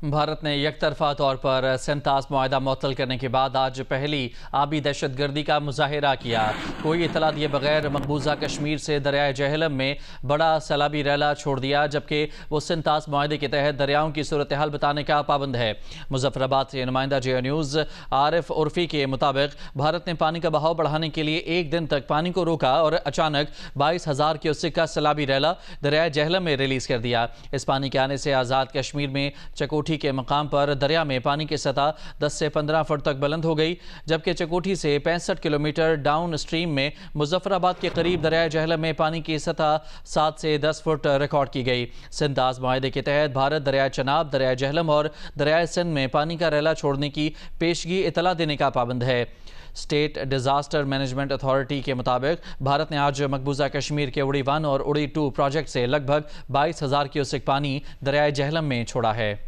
भारत ने यकतरफा तौर पर सेंतास मुआहदा मुअत्तल करने के बाद आज पहली आबी दहशतगर्दी का मुजाहिरा किया। कोई इतला दिए बगैर मकबूजा कश्मीर से दरियाए जहलम में बड़ा सैलाबी रैला छोड़ दिया, जबकि वो सेंतास मुआहदे के तहत दरियाओं की सूरत हाल बताने का पाबंद है। मुजफ्फराबाद से नुमाइंदा जे न्यूज़ आरिफ उर्फी के मुताबिक भारत ने पानी का बहाव बढ़ाने के लिए एक दिन तक पानी को रोका और अचानक 22,000 क्यूसेक का सैलाबी रैला दरियाए जहलम में रिलीज कर दिया। इस पानी के आने से आज़ाद कश्मीर में चकोटी के मकाम पर दरिया में पानी की सतह 10 से 15 फुट तक बुलंद हो गई, जबकि चकोटी से 65 किलोमीटर डाउन स्ट्रीम में मुजफ्फराबाद के करीब दरियाए जहलम में पानी की सतह 7 से 10 फुट रिकॉर्ड की गई। सेंतास मुआहदे के तहत भारत दरियाए चनाब, दरियाए जहलम और दरियाए सिंध में पानी का रैला छोड़ने की पेशगी इतला देने का पाबंद है। स्टेट डिजास्टर मैनेजमेंट अथॉरिटी के मुताबिक भारत ने आज मकबूजा कश्मीर के उड़ी 1 और उड़ी 2 प्रोजेक्ट से लगभग 22,000 क्यूसेक पानी दरियाए जहलम में छोड़ा है।